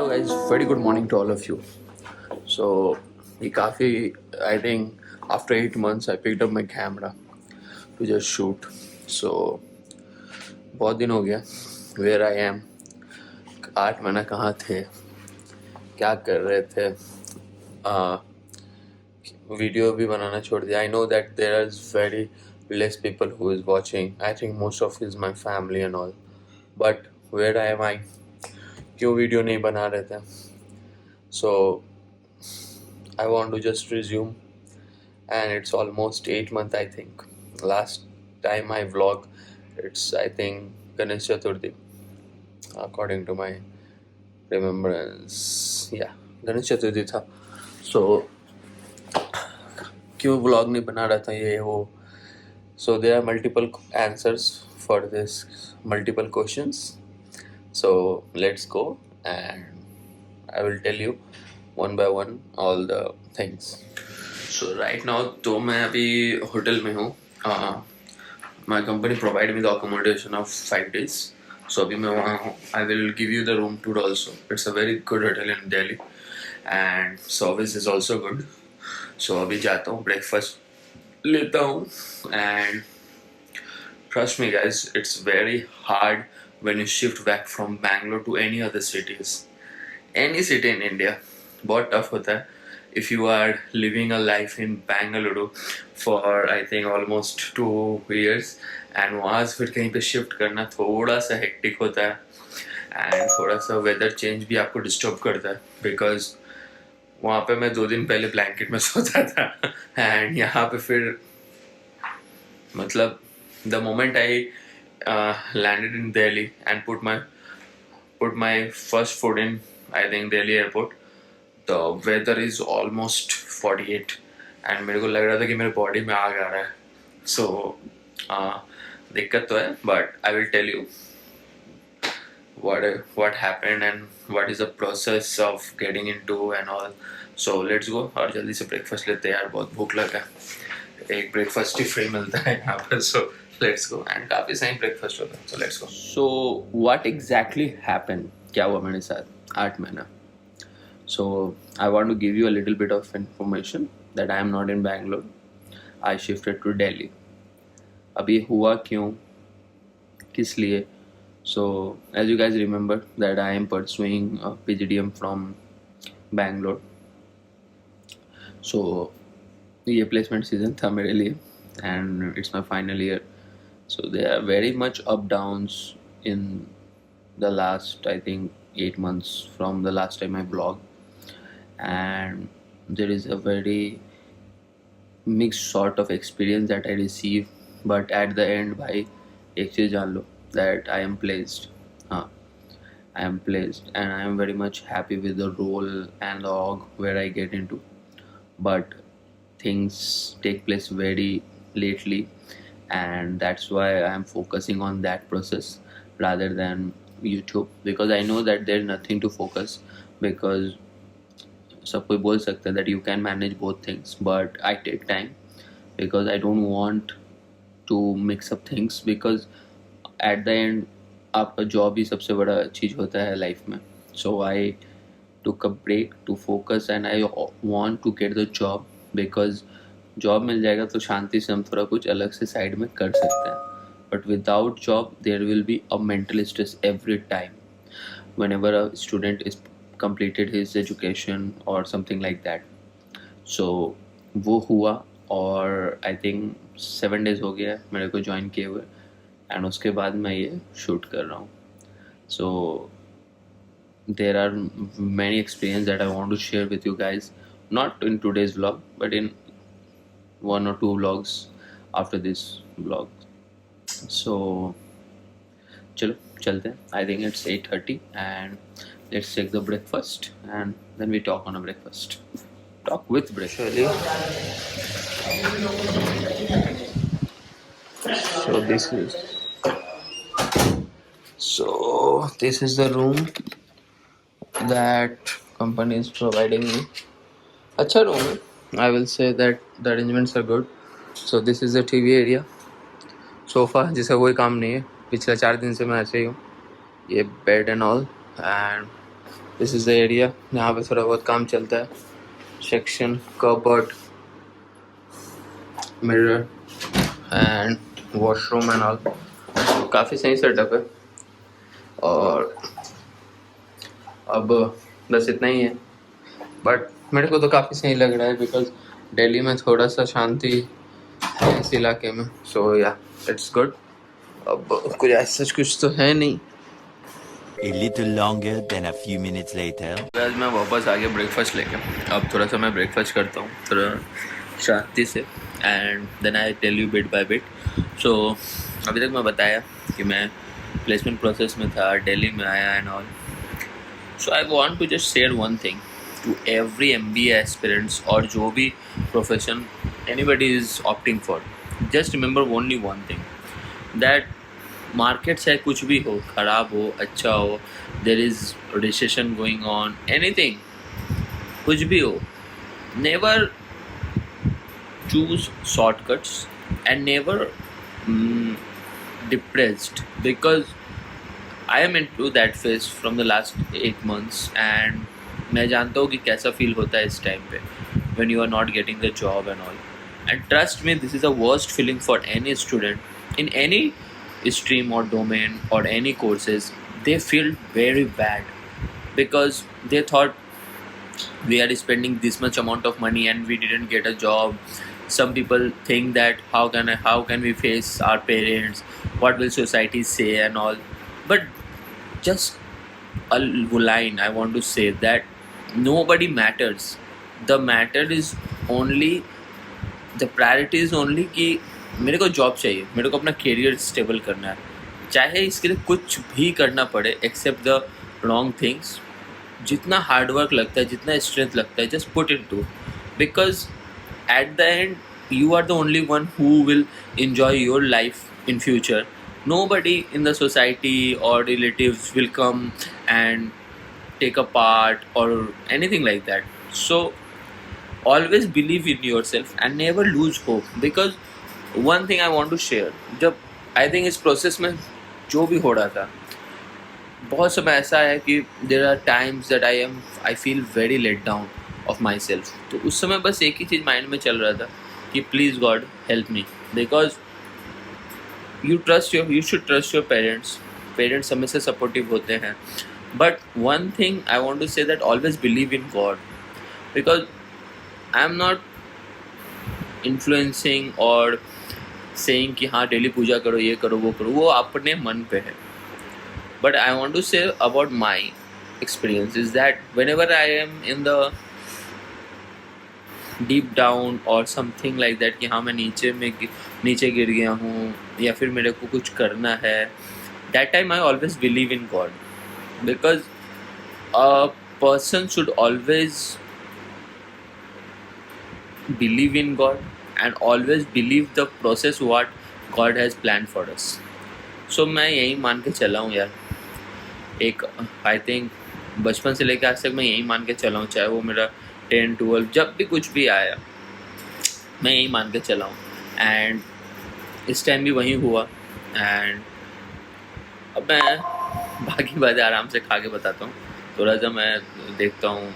Hello guys, very good morning to all of you. So, ये काफ़ी I think after 8 months I picked up my camera to just shoot. So, बहुत दिन हो गया. Where I am, 8 महीना कहाँ थे, क्या कर रहे थे, वीडियो भी बनाना छोड़ दिया. I know that there is very less people who is watching. I think most of is my family and all. But where am I? क्यों वीडियो नहीं बना रहे थे? So I want to just resume, and it's almost 8 months I think. Last time I vlog, it's I think Ganesh Chaturthi, according to my remembrance. Yeah, Ganesh Chaturthi था. So क्यों vlog नहीं बना रहा था ये वो. So there are multiple answers for this multiple questions. So let's go and I will tell you one by one all the things. So right now तो मैं अभी होटल में हूँ. My company provide me the accommodation of 5 days. So अभी मैं वहाँ हूँ. I will give you the room tour also. It's a very good hotel in Delhi and service is also good. So अभी जाता हूँ, breakfast लेता हूँ, and trust me guys, it's very hard when you shift back from Bangalore to any other cities. Any city in India, बहुत tough होता है. If you are living a life in Bangalore for I think almost 2 years and वहाँ से फिर कहीं पे shift करना थोड़ा सा hectic होता है and थोड़ा सा weather change भी आपको disturb करता है because वहाँ पे मैं 2 दिन पहले blanket में सोता था and यहाँ पे फिर मतलब the moment I landed in Delhi and put my first foot in I think Delhi airport, the weather is almost 48 and मेरे को लग रहा था कि मेरे बॉडी में आग आ रहा है. So दिक्कत तो है, but I will tell you what happened and what is the process of getting into and all. So let's go और जल्दी से ब्रेकफास्ट लेते हैं यार, बहुत भूख लगा है. एक ब्रेकफास्ट ही फ्री मिलता है यहाँ पर. So let's go and काफ़ी सही ब्रेकफास्ट होता है. So let's go. So what exactly happened? क्या हुआ मेरे साथ 8 महीना? So I want to give you a little bit of information that I am not in Bangalore. I shifted to Delhi. अब ये हुआ क्यों, किस लिए? So as you guys remember that I am pursuing a PGDM from Bangalore. So ये placement season था मेरे लिए and it's my final year. So there are very much up downs in the last I think 8 months from the last time I vlogged, and there is a very mixed sort of experience that I receive, but at the end भाई एक चीज़ जान लो that I am placed. I am placed and I am very much happy with the role and the org where I get into, but things take place very lately and that's why I am focusing on that process rather than YouTube, because I know that there is nothing to focus, because सब कोई बोल सकता है that you can manage both things, but I take time because I don't want to mix up things, because at the end आपका job ही सबसे बड़ा चीज़ होता है लाइफ में. So I took a break to focus and I want to get the job, because job मिल जाएगा तो शांति से हम थोड़ा कुछ अलग से साइड में कर सकते हैं. But without job there will be a mental stress every time whenever a student is completed his education or something like that. So वो हुआ और I think 7 days हो गया मेरे को ज्वाइन किए हुए and उसके बाद मैं ये शूट कर रहा हूँ. So there are many experiences that I want to share with you guys, not in today's vlog but in 1 or 2 vlogs after this vlog. So चलो चलते हैं. I think it's 8:30 and let's take the breakfast and then we talk on a breakfast. Talk with breakfast. So this is the room that company is providing me. अच्छा room है. I will say that the arrangements are good. So this is the TV area. Sofa जिसका कोई काम नहीं है, पिछले 4 दिन से मैं ऐसे ही हूँ. ये bed and all, and this is the area, यहाँ पे थोड़ा बहुत काम चलता है. Section, cupboard, mirror and washroom and all. काफ़ी सही सेटअप है. और अब बस इतना ही है, बट मेरे को तो काफ़ी सही लग रहा है बिकॉज दिल्ली में थोड़ा सा शांति है इस इलाके में. सो या इट्स गुड. अब कुछ ऐसा कुछ तो है नहीं. A little longer than a few minutes later. आज मैं वापस आ गया ब्रेकफास्ट लेके. अब थोड़ा सा मैं ब्रेकफास्ट करता हूँ थोड़ा शांति से, and then I tell you bit by bit. So अभी तक मैं बताया कि मैं प्लेसमेंट प्रोसेस में था, दिल्ली में आया and all. So I want to just share one thing to every MBA aspirants और जो भी profession anybody is opting for. Just remember only one thing that market चाहे कुछ भी हो, ख़राब हो, अच्छा हो, there is recession going on, anything, कुछ भी हो, never choose shortcuts and never depressed, because I am into that phase from the last 8 months and मैं जानता हूँ कि कैसा फील होता है इस टाइम पे when you are not getting the job and all. And trust me, this is the worst feeling for any student in any stream or domain or any courses. They feel very bad because they thought we are spending this much amount of money and we didn't get a job. Some people think that how can we face our parents, what will society say and all. But just a line I want to say that nobody matters. The matter is only, the priority is only कि मेरे को job चाहिए, मेरे को अपना career stable करना है, चाहे इसके लिए कुछ भी करना पड़े एक्सेप्ट द रॉन्ग थिंग्स. जितना हार्डवर्क लगता है, जितना स्ट्रेंथ लगता है, just put into, because at the end you are the only one who will enjoy your life in future. Nobody in the society or relatives will come and take a part or anything like that. So always believe in yourself and never lose hope, because one thing I want to share, जब I think इस process में जो भी हो रहा था, बहुत समय ऐसा है कि there are times that I feel very let down of myself. तो उस समय बस एक ही चीज़ माइंड में चल रहा था कि please God help me, because you should trust your parents. Parents हमेशा सपोर्टिव होते हैं, but one thing I want to say that always believe in God, because I am not influencing और सेइंग कि हाँ डेली पूजा करो, ये करो, वो करो, वो अपने मन पे है. But I want to say about my experience is that whenever I am in the deep down or something like that कि हाँ मैं नीचे गिर गया हूँ या फिर मेरे को कुछ करना है, that time I always believe in God, because a person should always believe in God and always believe the process what God has planned for us. So मैं यही मान के चला हूँ यार. एक आई थिंक बचपन से लेकर आज तक मैं यही मान के चला हूँ, चाहे वो मेरा 10-12 जब भी कुछ भी आया मैं यही मान के चला हूँ. एंड इस टाइम भी वही हुआ. एंड अब मैं बाकी बातें आराम से खा के बताता हूँ. थोड़ा सा मैं देखता हूँ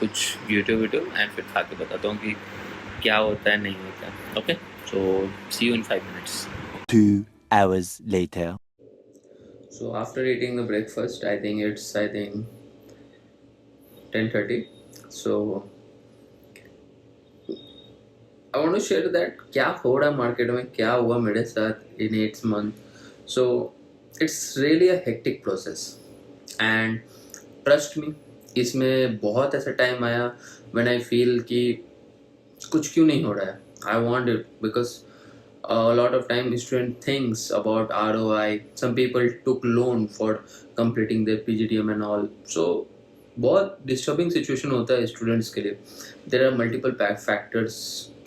कुछ यूट्यूब एंड फिर खा के बताता हूँ कि क्या होता है नहीं होता है. Okay, so see you in 5 minutes. 2 hours later. So after eating the breakfast, I think it's 10:30. So I want to share that क्या हो रहा है मार्केट में, क्या हुआ मेरे साथ in 8 months. So it's really a hectic process and trust me, इसमें बहुत ऐसा टाइम आया when I feel कि कुछ क्यों नहीं हो रहा है. I want it because a lot of time student thinks about ROI. Some people took loan for completing their PGDM and all. So बहुत disturbing situation होता है students के लिए. There are multiple factors.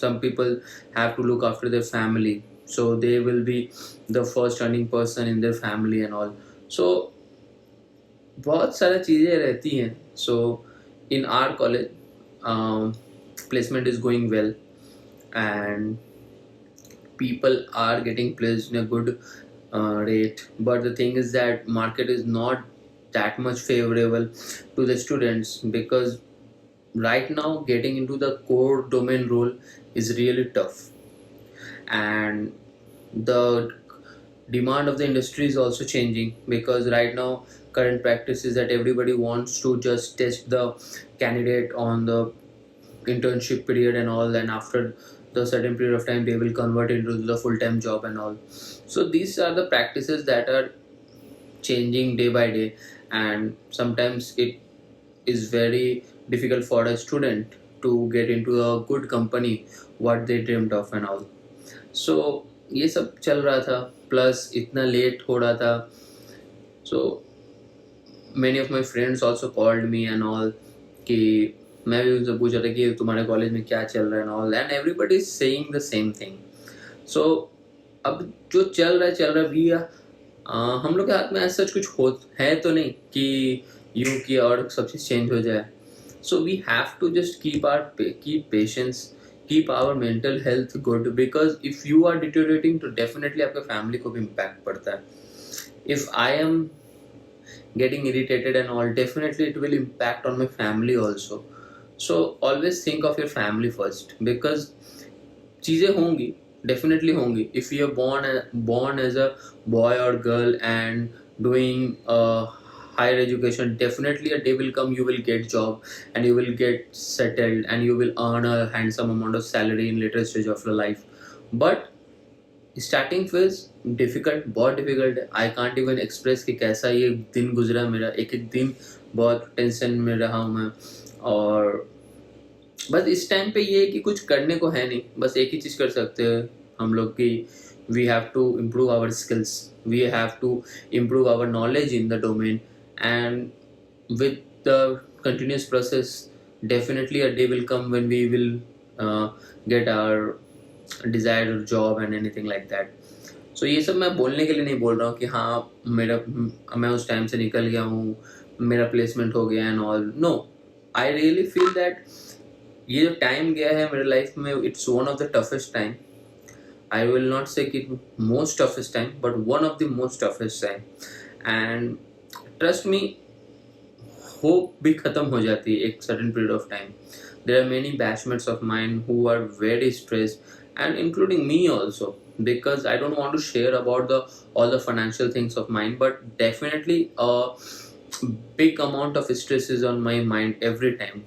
Some people have to look after their family, so they will be the first earning person in their family and all. So बहुत सारी चीज़ें रहती हैं. So in our college, placement is going well and people are getting placed in a good rate, but the thing is that market is not that much favorable to the students, because right now getting into the core domain role is really tough, and the demand of the industry is also changing, because right now current practice is that everybody wants to just test the candidate on the internship period and all, and after the certain period of time they will convert into the full-time job and all. So these are the practices that are changing day by day, and sometimes it is very difficult for a student to get into a good company what they dreamed of and all. So ये सब चल रहा था, plus इतना late हो रहा था. So many of my friends also called me and all, कि मैं भी उनसे पूछ रहा था कि तुम्हारे कॉलेज में क्या चल रहा है and all, and everybody is saying the same thing. So अब जो चल रहा है भी हम लोग के हाथ में ऐसा कुछ हो है तो नहीं कि यूं किया और सब चीज़ चेंज हो जाए. So we have to just keep patience, keep our mental health good, because if you are deteriorating तो definitely आपके family को भी impact पड़ता है. If I am getting irritated and all, definitely it will impact on my family also. So always think of your family first, because चीज़ें होंगी, definitely होंगी. If you are born as a boy or girl and doing higher education, definitely a day will come you will get job and you will get settled and you will earn a handsome amount of salary in later stage of your life. But starting phase difficult, बहुत difficult है. I can't even express कि कैसा ये दिन गुजरा मेरा. एक एक दिन बहुत टेंशन में रहा हूँ मैं. और बस इस टाइम पे ये है कि कुछ करने को है नहीं, बस एक ही चीज़ कर सकते हैं हम लोग कि we have to improve our skills, we have to improve our knowledge in the domain, and with the continuous process definitely a day will come when we will get our desired job and anything like that. So ये सब मैं बोलने के लिए नहीं बोल रहा हूँ कि हाँ मैं उस टाइम से निकल गया हूँ, मेरा प्लेसमेंट हो गया and all. No, I really feel that ये जो टाइम गया है मेरे लाइफ में, it's one of the toughest time. I will not say कि most toughest time, but one of the most toughest time. And trust me, hope भी ख़त्म हो जाती है एक certain period of time. There are many batchmates of mine who are very stressed, and including me also, because I don't want to share about all the financial things of mine, but definitely a big amount of stress is on my mind every time.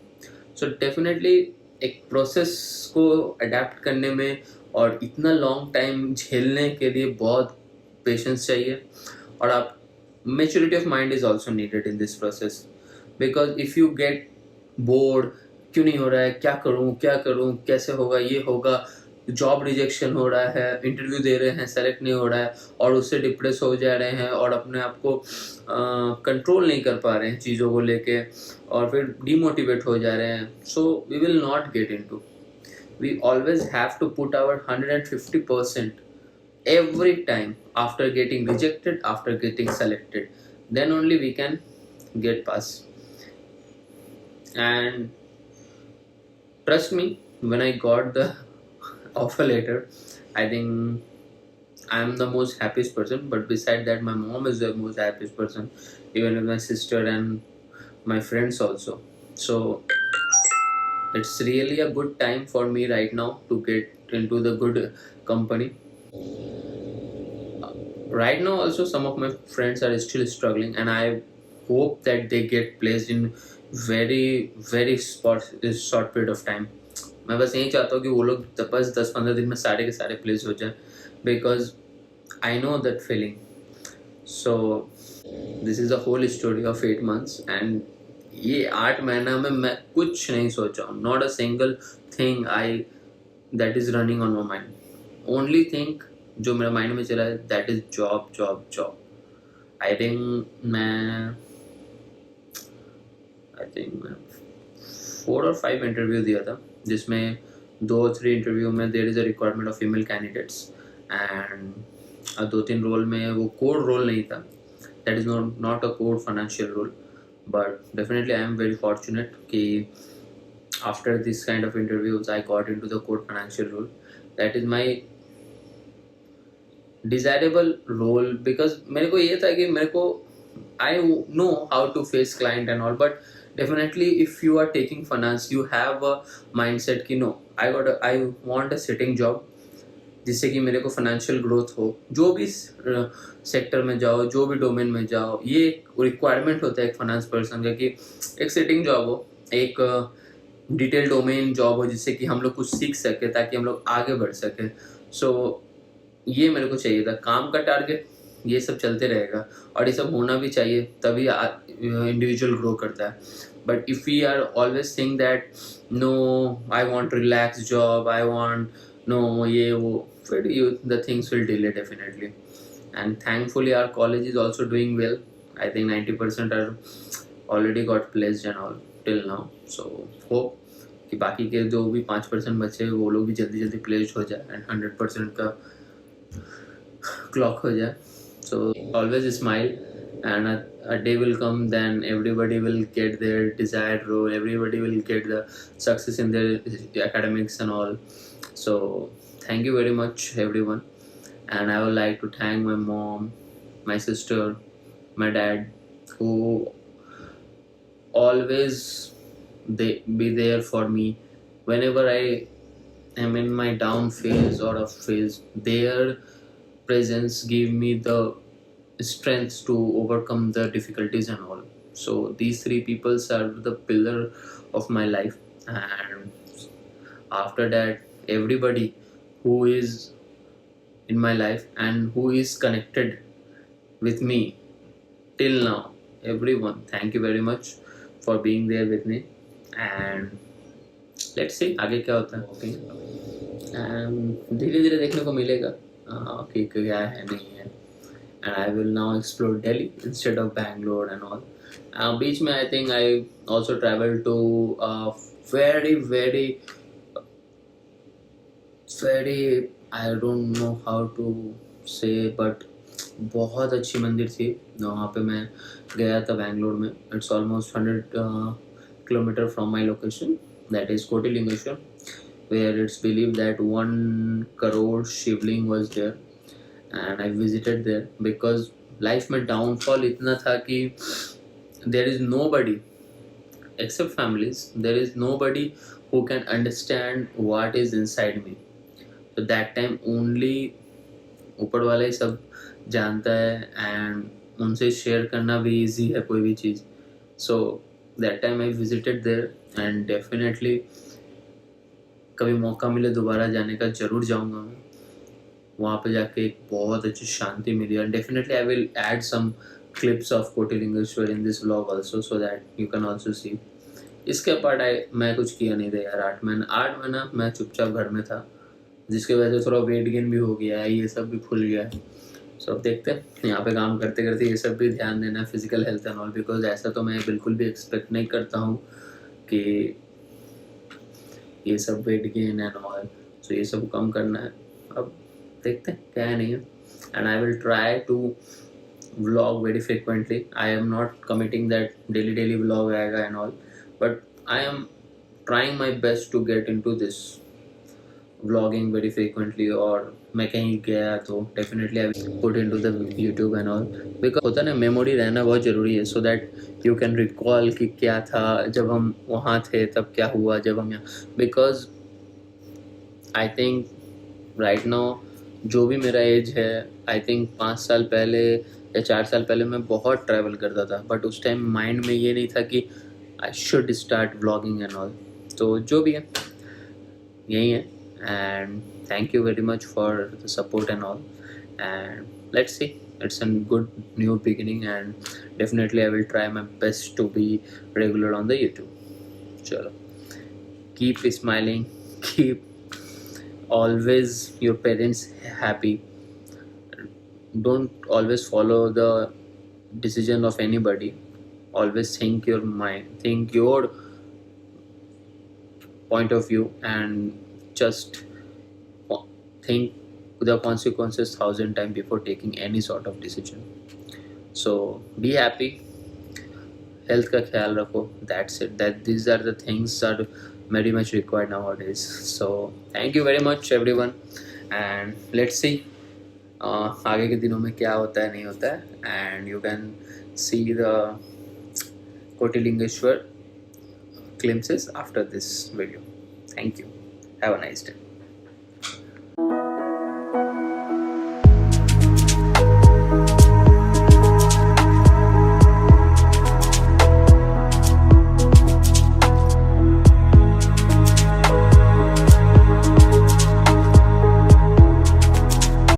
So definitely एक process को adapt करने में और इतना long time झेलने के लिए बहुत पेशेंस चाहिए, और आप maturity of mind is also needed in this process. Because if you get bored, क्यों नहीं हो रहा है, क्या करूं, कैसे होगा, ये होगा, जॉब रिजेक्शन हो रहा है, इंटरव्यू दे रहे हैं, सेलेक्ट नहीं हो रहा है, और उससे डिप्रेस हो जा रहे हैं और अपने आप को कंट्रोल नहीं कर पा रहे हैं चीज़ों को लेके, और फिर डीमोटिवेट हो जा रहे हैं. So we will not get into. We always have to put our 150% every time after getting rejected, after getting selected. Then only we can get past. And trust me, when I got the offer letter, I think I'm the most happiest person. But beside that, my mom is the most happiest person, even with my sister and my friends also. So it's really a good time for me right now to get into the good company. Right now also some of my friends are still struggling, and I hope that they get placed in very short period of time. मैं बस यही चाहता हूँ कि वो लोग बस 10-15 दिन में सारे के सारे प्लेस हो जाए, because I know that feeling. So this is the whole story of 8 months, and ये 8 महीना में मैं कुछ नहीं सोचा हूँ. Not a single thing that is running on my mind. Only thing जो मेरे माइंड में चला है that is job. I think मैं 4 or 5 इंटरव्यू दिया था, जिसमें 2-3 इंटरव्यू में there is a requirement of female candidates, and 2-3 role में वो कोर रोल नहीं था. That is not a core financial role, but definitely I am very fortunate कि after this kind of interviews I got into the core financial role. That is my desirable role, because मेरे को ये था कि मेरे को I know how to face client and all, but definitely if you are taking finance, you have a mindset कि no, I want a sitting job जिससे कि मेरे को फाइनेंशियल ग्रोथ हो। जो भी सेक्टर में जाओ, जो भी डोमेन में जाओ, ये रिक्वायरमेंट होता है एक फाइनेंस पर्सन का कि एक सिटिंग जॉब हो, एक डिटेल डोमेन जॉब हो जिससे कि हम लोग कुछ सीख सके ताकि हम लोग आगे बढ़ सके। सो ये मेरे को चाहिए था, काम का टारगेट ये सब चलते रहेगा और ये सब होना भी चाहिए, तभी इंडिविजुअल ग्रो करता है। But if we are always think that no I want relax job, I want no ये वो, फिर you the things will delay definitely. And thankfully our college is also doing well. I think 90% are already got placed and all till now. So hope कि बाकी के जो भी 5% बचे वो लोग भी जल्दी जल्दी प्लेस्ड हो जाए एंड 100% का क्लॉक हो जाए. So always smile and a day will come then everybody will get their desired role, everybody will get the success in their academics and all. So thank you very much everyone, and I would like to thank my mom, my sister, my dad, who always they be there for me whenever I am in my down phase or up phase. Their presence give me the strength to overcome the difficulties and all. So these three people are the pillar of my life, and after that everybody who is in my life and who is connected with me till now, everyone, thank you very much for being there with me. And let's see आगे क्या होता है, धीरे धीरे देखने को मिलेगा कि क्या है नहीं है. And I will now explore Delhi instead of Bangalore and all. Beach mein I think I also traveled to very I don't know how to say, but बहुत अच्छी मंदिर थी वहाँ पे मैं गया था बैंगलोर में. It's almost 100 kilometer from my location, that is Kotilingeshwar, where it's believed that 1 crore shivling was there. And I visited there because life में downfall इतना था कि there is nobody except families, there is nobody who can understand what is inside me. So that time only ऊपर वाला ही सब जानता है and उनसे शेयर करना भी easy है कोई भी चीज़. So that time I visited there and definitely कभी मौका मिले दोबारा जाने का ज़रूर जाऊँगा मैं. वहाँ पे जाके एक बहुत अच्छी शांति मिली. And definitely I will add some clips of Kotilingeshwar in this vlog also so that you can also see. इसके पार्ट मैं कुछ किया नहीं था यार. 8 महीना मैं चुपचाप घर में था, जिसकी वजह से थोड़ा वेट गेन भी हो गया है, ये सब भी खुल गया है. सो अब देखते हैं, यहाँ पे काम करते करते ये सब भी ध्यान देना है, physical health and all, because ऐसा तो मैं बिल्कुल भी एक्सपेक्ट नहीं करता हूँ कि ये सब वेट गेन एंड ऑल. सो ये सब कम करना है. अब देखते हैं क्या है नहीं है. And I will try to vlog very frequently. I am not committing that daily vlog आएगा and all, but I am trying my best to get into this vlogging very frequently. और मैं कहीं गया तो definitely I will put into the YouTube and all, because होता है ना, memory रहना बहुत ज़रूरी है so that you can recall कि क्या था जब हम वहाँ थे, तब क्या हुआ जब हम यहाँ. Because I think right now जो भी मेरा एज है, आई थिंक 5 साल पहले या 4 साल पहले मैं बहुत ट्रैवल करता था, बट उस टाइम माइंड में ये नहीं था कि I should start vlogging and all. तो जो भी है यही है. And thank you very much for the support and all. And let's see, it's an good new beginning and definitely I will try my best to be regular on the YouTube. चलो, keep smiling, keep always your parents happy. Don't always follow the decision of anybody. Always think your mind, think your point of view, and just think the consequences 1,000 times before taking any sort of decision. So be happy, health का ख्याल रखो. That's it. These are the things are very much required nowadays. So thank you very much everyone, and let's see आगे के दिनों में क्या होता है नहीं होता है. And you can see the Kotilingeshwar glimpses after this video. Thank you. Have a nice day.